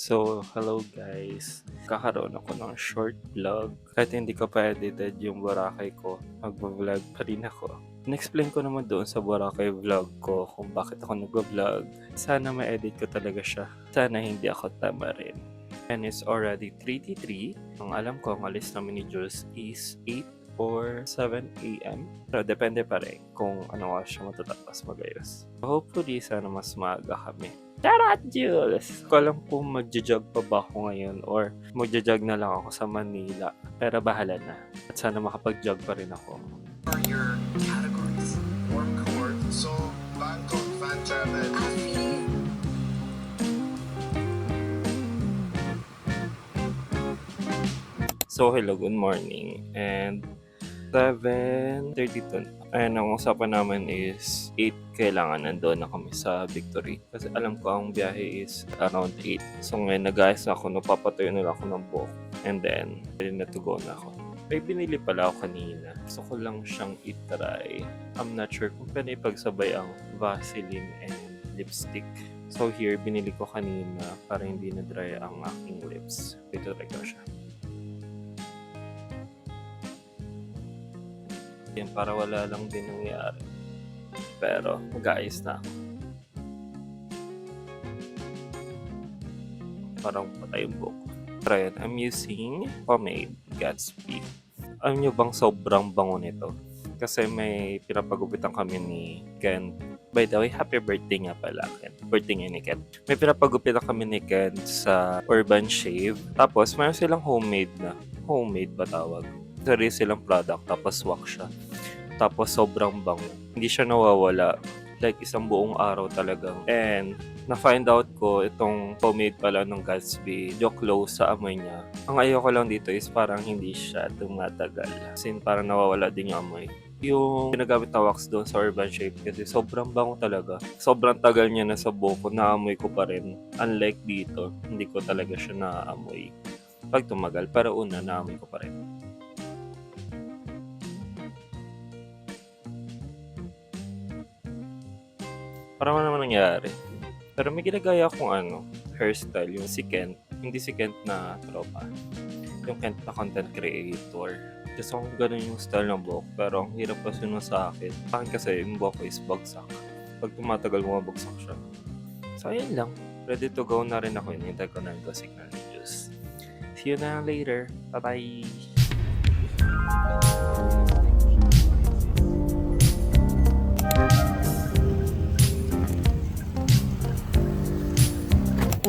Hello guys. Kakaroon ako ng short vlog. Kahit hindi ko pa edited yung Boracay ko, magbablog pa rin ako. In-explain ko naman doon sa Boracay vlog ko kung bakit ako nagbablog. Sana ma-edit ko talaga siya. Sana hindi ako tama rin. And it's already 3:03. Ang alam ko, ang alis namin ni Jules is 8 or 7 a.m. Pero depende pa rin kung ano oras siya matatapos magayos. Hopefully, sana mas maaga kami. Charot, Jules! Ko alam kung magja-jog pa ba ako ngayon or magja-jog na lang ako sa Manila. Pero bahala na. At sana makapag-jog pa rin ako. Are your categories? Warm court, Seoul, Bangkok, Phantom, and Hello, good morning. And 7:32. Ayan, ang usapan namin is 8 kailangan nandoon na kami sa Victory. Kasi alam ko ang biyahe is around 8. So ngayon nag-ayos ako, napapatayo na lang ako ng buhok. And then, ready na to go na ako. May binili pala ako kanina. Gusto ko lang siyang itry. I'm not sure kung pwede ipagsabay ang Vaseline and lipstick. So here, binili ko kanina para hindi na dry ang aking lips. Ito try ko siya. Yan, para wala lang din nangyari. Pero, mag-ayos na ako. Parang patay yung buhok. Pero yan, I'm using pomade Gatsby. Alam nyo bang sobrang bango nito? Kasi may pinapagupitan kami ni Ken. By the way, happy birthday nga pala, Ken. Birthday nga ni Ken. May pinapagupitan kami ni Ken sa Urban Shave. Tapos, mayroon silang homemade na. Homemade ba tawag? Sarili silang product, tapos wax siya. Tapos sobrang bango. Hindi siya nawawala. Like isang buong araw talaga. And na-find out ko itong pomade pala ng Gatsby, yung close sa amoy niya. Ang ayoko lang dito is parang hindi siya tumatagal. As in, parang nawawala din yung amoy. Yung ginagamit na wax doon sa Urban Shape kasi sobrang bango talaga. Sobrang tagal niya na sa buhok ko, naamoy ko pa rin. Unlike dito, hindi ko talaga siya naamoy pag tumagal. Pero una, naamoy ko pa rin. Parang ano naman nangyari. Pero may ginagaya akong hairstyle, yung si Kent. Hindi si Kent na tropa. Yung Kent na content creator. Kasi kung ganun yung style ng buhok. Pero ang hirap kasi nun sa akin. Akin kasi yung buhok ko is bagsak. Pag tumatagal mo, bagsak siya. So ayun lang. Ready to go na rin ako. Hinintay ko na yung signal ni Diyos. See you na later. Bye-bye!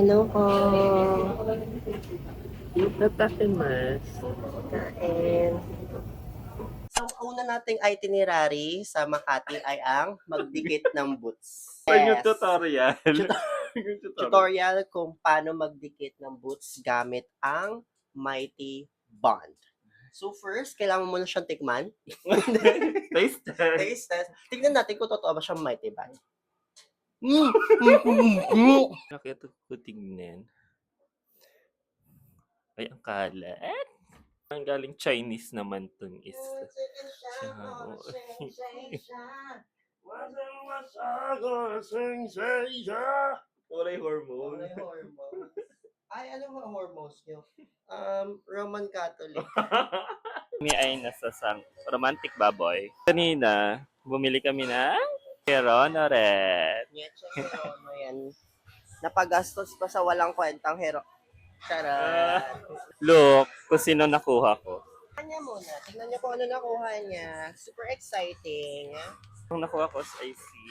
Hello po. Tatakimas. Kain. So, una nating itinerary sa Makati ay ang magdikit ng boots. Ay, yung tutorial. Yung Tutorial kung paano magdikit ng boots gamit ang Mighty Bond. So first, kailangan mo muna siyang tikman. Taste test. Taste test. Tignan natin kung totoo ba siyang Mighty Bond. Nakita ko tingnan. Ay, ang kalat. Ang galing Chinese naman tong is. Kulay hormone. Ay, ano ang hormones nyo? Roman Catholic. Kami ay nasa romantic baboy. Kanina, bumili kami ng Corona Red. Ano yan? Napagastos pa sa walang kwentang hero. Charot. Look, kung sino nakuha ko. Tingnan niya muna. Tingnan niyo kung ano nakuha niya. Super exciting. Ang nakuha ko ay si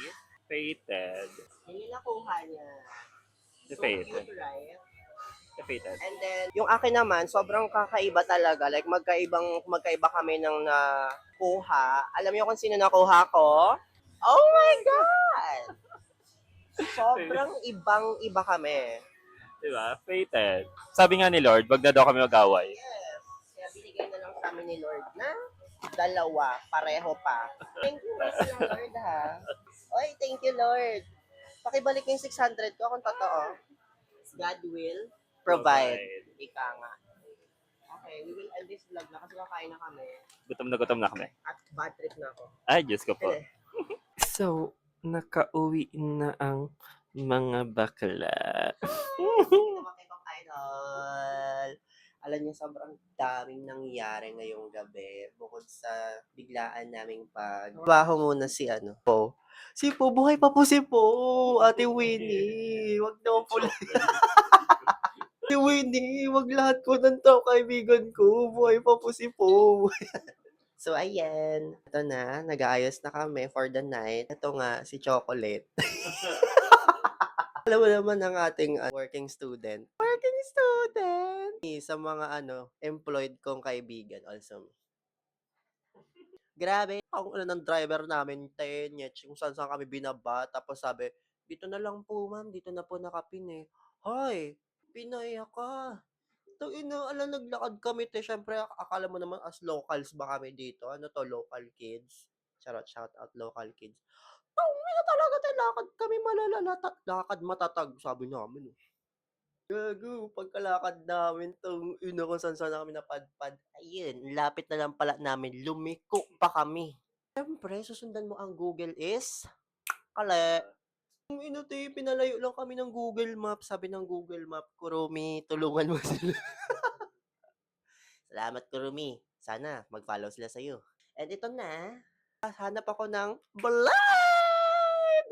Fated. Yun yung nakuha niya. Si So Fated. cute, right? Si Fated. And then, yung akin naman, sobrang kakaiba talaga. Like, magkaiba kami ng nakuha. Alam niyo kung sino nakuha ko? Oh my God! Sobrang ibang-iba kami. Diba? Fated. Sabi nga ni Lord, wag na daw kami mag-away. Yes. Kaya binigay na lang sa amin ni Lord na dalawa, pareho pa. Thank you, Lord, ha? Oy, thank you, Lord. Pakibalik yung 600 ko kung totoo. God will provide. Ika nga. Okay, we will end this vlog na kasi kakain na kami. Gutom na kami. At bad trip na ako. Ay, Diyos ko po. So, nakauwi na ang mga bakla. Nakakibang na sobrang daming nangyari ngayong gabi. Bukod sa biglaan naming pagbaho muna si Po. Si Po, buhay pa po si Po. Ate Winnie, wag naman po Ate Winnie, wag lahat po ng tao kaibigan ko. Buhay pa po si Po. So, ayan. Ito na, nag-aayos na kami for the night. Ito nga, si Chocolate. Alam mo naman ang ating working student. Working student! Sa mga employed kong kaibigan also. Grabe, ang ng driver namin, 10 yet, kung saan kami binaba. Tapos sabi, dito na lang po ma'am, dito na po nakapin eh. Hoy, Pinaya ka. Naglakad kami, syempre, akala mo naman as locals ba kami dito? Ano to, local kids? Charot, shout out local kids. Na talaga tayo, lakad kami malalala, lakad matatag, sabi namin. Gago, pagkalakad namin kung saan kami napadpad. Ayun, lapit na lang pala namin, lumiko pa kami. Siyempre, susundan mo ang Google is, kale. Pinalayo lang kami ng Google Map. Sabi ng Google Map, Kurumi, tulungan mo sila. Salamat, Kurumi. Sana mag-follow sila sa'yo. And ito na, hanap ako ng Blind!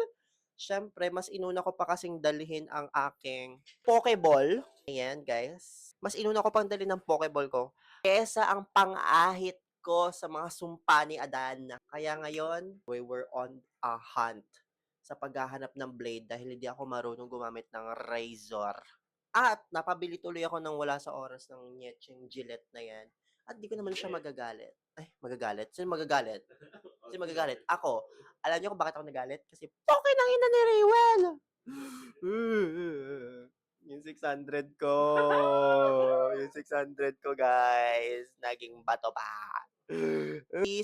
Siyempre, mas inuna ko pa kasing dalhin ang aking Pokeball. Ayan, guys. Mas inuna ko pang dalhin ang Pokeball ko kesa ang pang-ahit ko sa mga sumpa ni Adan. Kaya ngayon, we were on a hunt sa paghahanap ng blade dahil hindi ako marunong gumamit ng razor. At napabili tuloy ako ng wala sa oras ng Nyetcheng Gillette na yan. At di ko naman siya magagalit. Ay, magagalit? Sino magagalit? Sino magagalit? Ako. Alam niyo kung bakit ako nagalit? Kasi poke nang ina ni Raywell! Yung 600 ko. Yung 600 ko, guys. Naging bato pa.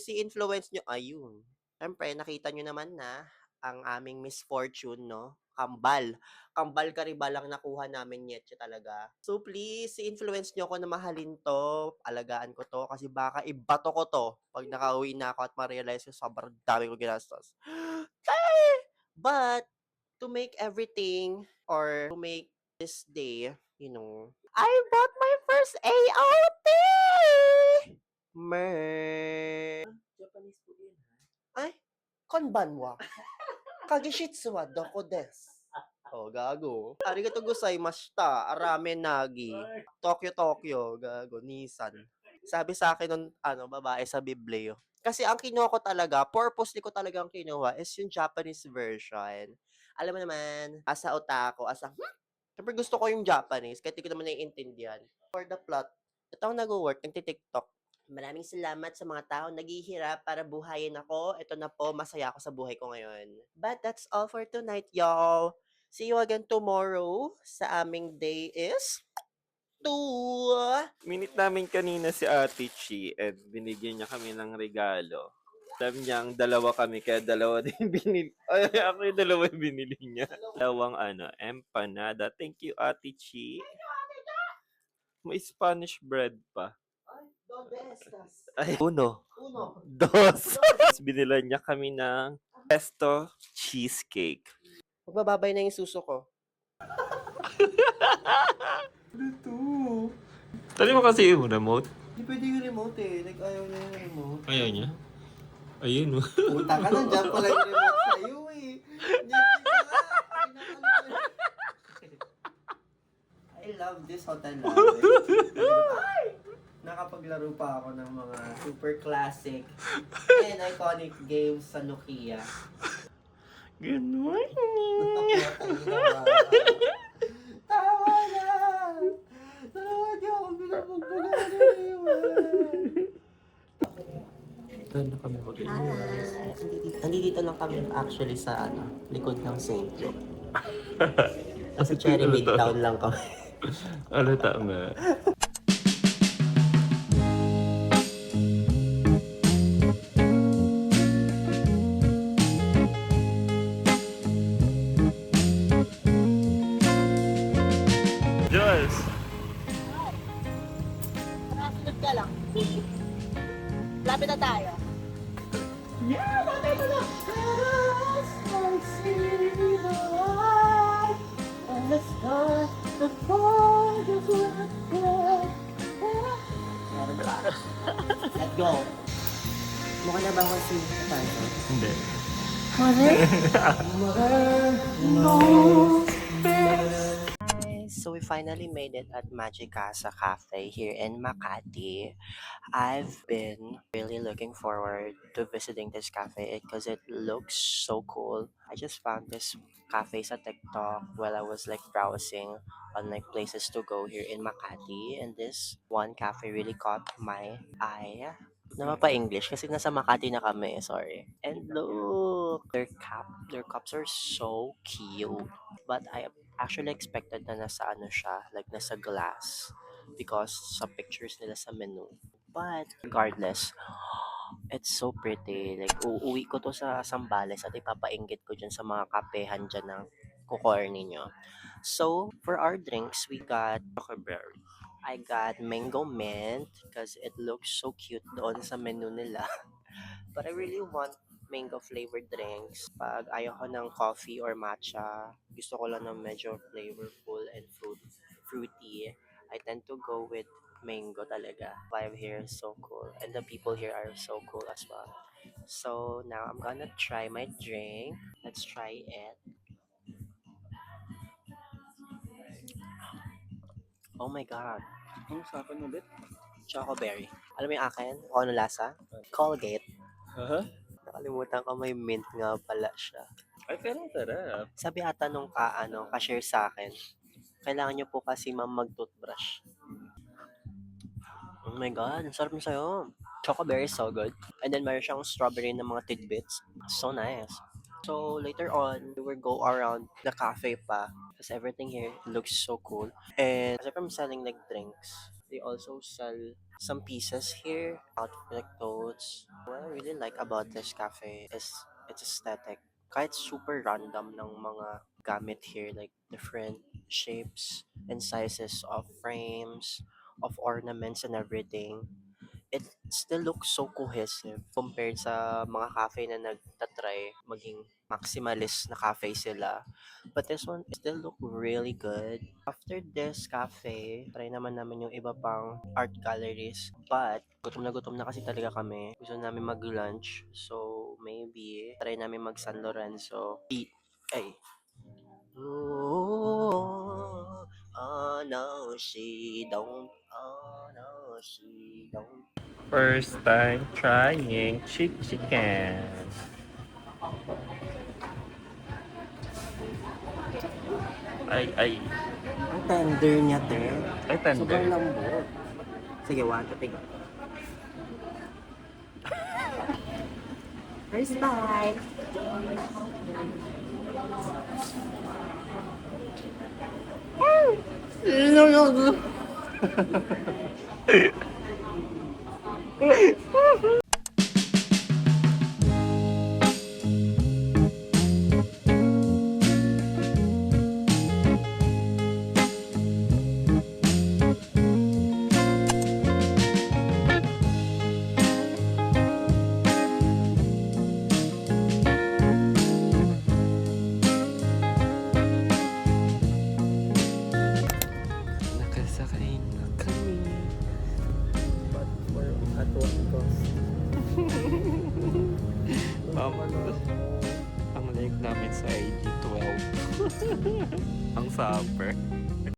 Si influence nyo, ayun. Siyempre, nakita nyo naman na ang aming misfortune, no? Kambal. Kambal kariba lang nakuha namin yet talaga. So please, influence nyo ako na mahalin to. Alagaan ko to. Kasi baka ibato ko to pag nakauwi na ako at ma-realize ko sobrang dami ko ginastos. But, to make everything or to make this day, I bought my first AOT! Japanese po yun, ha? Ay, konbanwa. Kagishitsu wa doko desu. Oh, gago. Arigato gozaimashita. Arame nagi. Tokyo, gago. Nissan. Sabi sa akin ng babae sa Biblio. Kasi ang kinuha ko talaga, purposely ko talaga ang kinuha is yung Japanese version. Alam mo naman, asa otaku, siyempre gusto ko yung Japanese, kahit di ko naman naiintindihan. For the plot, ito ang nag-work, nagtitiktok. Maraming salamat sa mga tao naghihirap para buhayin ako. Ito na po, masaya ako sa buhay ko ngayon. But that's all for tonight, y'all. See you again tomorrow. Sa aming day is 2. Minute namin kanina si Ate Chi and binigyan niya kami ng regalo. Sabi niya, dalawa kami, kaya dalawa din binili. Ay, ako yung dalawa yung binili niya. Dalawang empanada. Thank you, Ate Chi. May Spanish bread pa. Ay, uno. Dos. Binila niya kami ng pesto cheesecake. Magbababay na yung suso ko. Ito. Tali mo kasi yung remote. Hindi pwede yung remote eh. Like, ayaw niya yung remote. Ayaw niya? Ayun. Puta ka lang, dyan pala yung remote sa'yo eh. I love this hotel namin. Nakapaglaro pa ako ng mga super classic and iconic games sa Nokia. Good morning. Tawa na! Tawa niyo ako pinapagpagano Doon na kami mag-iwan. Nandito lang kami actually sa likod ng St. Joe. Kasi Cherry Midtown lang kami. Ano tama? Jules! Sunod ka lang. Lapit na tayo. Yeah! Lapit na lang! Let's start the fire, just let go. Go. Mukha na ba ako si Tatanto? Hindi. So we finally made it at Magic Casa Cafe here in Makati. I've been really looking forward to visiting this cafe because it looks so cool. I just found this cafe sa TikTok while I was like browsing on like places to go here in Makati, and this one cafe really caught my eye. Na mapa-English kasi nasa Makati na kami, sorry. And look, their cups are so cute. But I actually expected na nasa ano siya, like nasa glass because sa pictures nila sa menu. But regardless, it's so pretty. Like uuwi ko to sa Sambales at ipapainggit ko dyan sa mga kapehan dyan ng kukorni ninyo. So, for our drinks, we got Huckleberry. I got mango mint because it looks so cute doon sa menu nila. But I really want mango flavored drinks. Pag ayaw ko ng coffee or matcha, gusto ko lang ng medyo flavorful and fruity. I tend to go with mango talaga. Vibe here is so cool. And the people here are so cool as well. So now I'm gonna try my drink. Let's try it. Oh my god. Ang usapan ulit? Chocoberry. Alam mo yung akin? Kung ano lasa? Colgate. Nakalimutan ko may mint nga pala siya. Ay, pero sarap. Sabi ata nung ka-share sa akin, kailangan nyo po kasi ma'am mag-toothbrush. Oh my god, ang sarap na sa'yo. Chocoberry is so good. And then meron siyang strawberry na mga tidbits. So nice. So later on, we will go around the cafe pa because everything here looks so cool. And aside from selling like drinks, they also sell some pieces here, outfit clothes. What I really like about this cafe is its aesthetic. Kahit super random ng mga gamit here, like different shapes and sizes of frames, of ornaments and everything, it still looks so cohesive compared sa mga cafe na nagtatry maging maximalist na cafe sila. But this one still look really good. After this cafe, try naman namin yung iba pang art galleries. But gutom na kasi talaga kami. Gusto namin mag-lunch. So maybe try namin mag San Lorenzo. Ay. Ooh, oh no, she don't. Oh no, she don't. First time trying chicken. Ay. Ang tender niya, te. Ay, tender. Sobrang lambot. Sige, one, two, three. First bite. Nakasakay na kami. But for at what cost? Ang like namin sa IG 12. Ang supper.